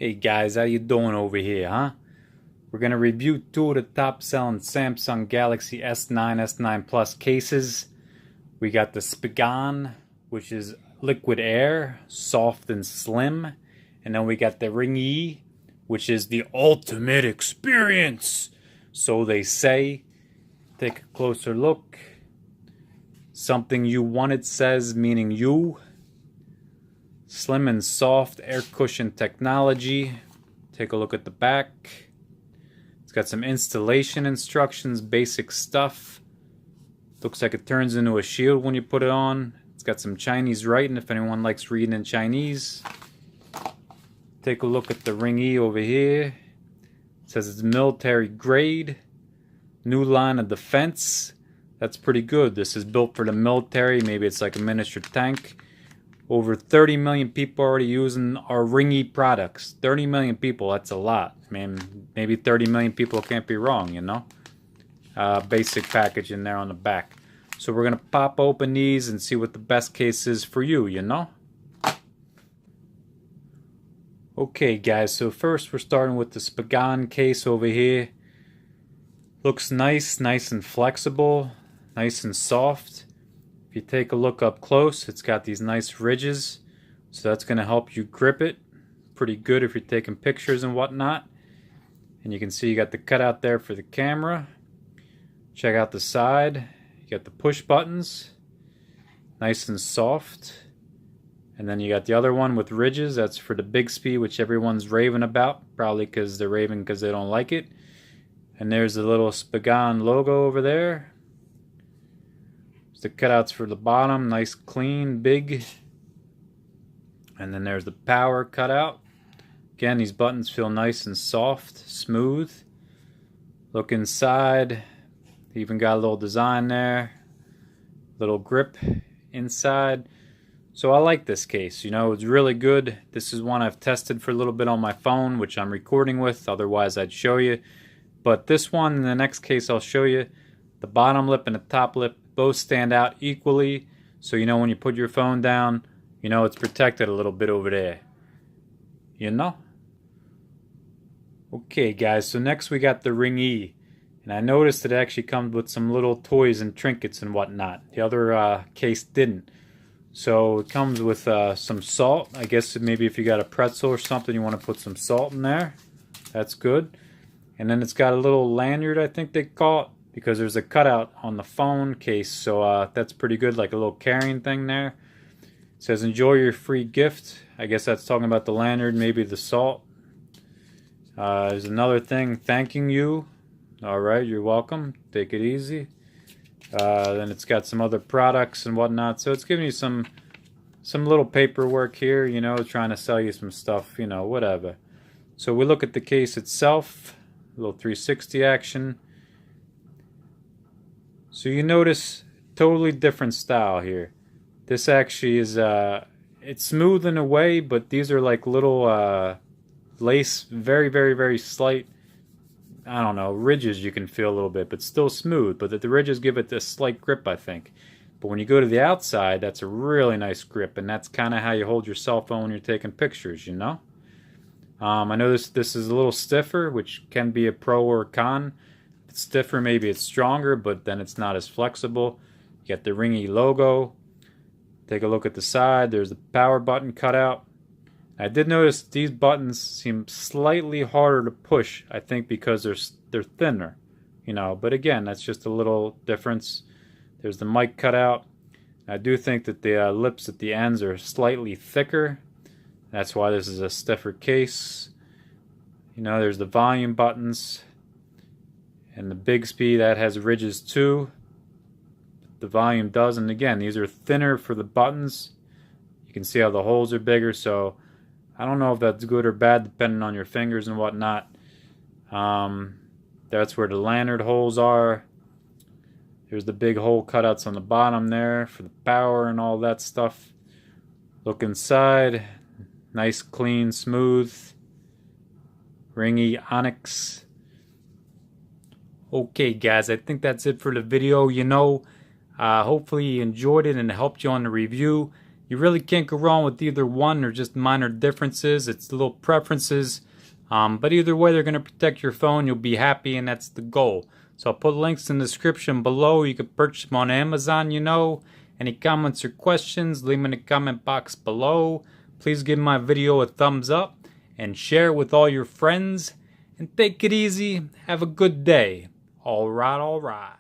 Hey guys, how you doing over here, huh? We're gonna review two of the top selling Samsung Galaxy S9, S9 Plus cases. We got the Spigen, which is liquid air, soft and slim. And then we got the Ringke, which is the ultimate experience. So they say. Take a closer look. Something you wanted says, meaning you. Slim and soft air cushion technology. Take a look at the back. It's got some installation instructions, basic stuff. Looks like it turns into a shield when you put it on. It's got some Chinese writing if anyone likes reading in Chinese. Take a look at the Ringke over here. It says it's military grade. New line of defense. That's pretty good. This is built for the military. Maybe it's like a miniature tank. Over 30 million people already using our Ringke products. 30 million people, that's a lot. I mean, maybe 30 million people can't be wrong, you know? Basic package in there on the back. So we're going to pop open these and see what the best case is for you, you know? Okay, guys, so first we're starting with the Spigen case over here. Looks nice and flexible, nice and soft. If you take a look up close, it's got these nice ridges, so that's going to help you grip it pretty good if you're taking pictures and whatnot. And you can see you got the cutout there for the camera. Check out the side. You got the push buttons, nice and soft. And then you got the other one with ridges. That's for the Bixby, which everyone's raving about, probably because they're raving because they don't like it. And there's the little Spigen logo over there. The cutouts for the bottom, nice, clean, big. And then there's the power cutout. Again, these buttons feel nice and soft, smooth. Look inside. Even got a little design there. Little grip inside. So I like this case. You know, it's really good. This is one I've tested for a little bit on my phone, which I'm recording with. Otherwise, I'd show you. But this one, in the next case, I'll show you. The bottom lip and the top lip both stand out equally, so you know when you put your phone down, you know it's protected a little bit over there. You know? Okay, guys, so next we got the Ringke. And I noticed it actually comes with some little toys and trinkets and whatnot. The other case didn't. So it comes with some salt. I guess maybe if you got a pretzel or something, you want to put some salt in there. That's good. And then it's got a little lanyard, I think they call it, because there's a cutout on the phone case, so that's pretty good, like a little carrying thing there. It says, enjoy your free gift. I guess that's talking about the lanyard, maybe the salt. There's another thing thanking you. Alright, you're welcome. Take it easy. Then it's got some other products and whatnot, so it's giving you some little paperwork here, you know, trying to sell you some stuff, you know, whatever. So we look at the case itself, a little 360 action. So you notice totally different style here. This actually is, it's smooth in a way, but these are like little lace, very slight, I don't know, ridges you can feel a little bit, but still smooth. But the ridges give it this slight grip, I think. But when you go to the outside, that's a really nice grip, and that's kind of how you hold your cell phone when you're taking pictures, you know? I know this is a little stiffer, which can be a pro or a con. It's stiffer, maybe it's stronger, but then it's not as flexible. You got the Ringke logo. Take a look at the side. There's the power button cut out. I did notice these buttons seem slightly harder to push, I think because they're thinner, you know, but again, that's just a little difference. There's the mic cut out. I do think that the lips at the ends are slightly thicker. That's why this is a stiffer case. You know, there's the volume buttons. And the Bixby, that has ridges too. The volume doesn't. Again, these are thinner for the buttons. You can see how the holes are bigger, so I don't know if that's good or bad depending on your fingers and whatnot. That's where the lanyard holes are. There's the big hole cutouts on the bottom there for the power and all that stuff. Look inside. Nice, clean, smooth. Ringke Onyx. Okay, guys, I think that's it for the video. You know, hopefully you enjoyed it and it helped you on the review. You really can't go wrong with either one. They're just minor differences. It's little preferences. But either way, they're going to protect your phone. You'll be happy, and that's the goal. So I'll put links in the description below. You can purchase them on Amazon, you know. Any comments or questions, leave them in the comment box below. Please give my video a thumbs up and share it with all your friends. And take it easy. Have a good day. All right, all right.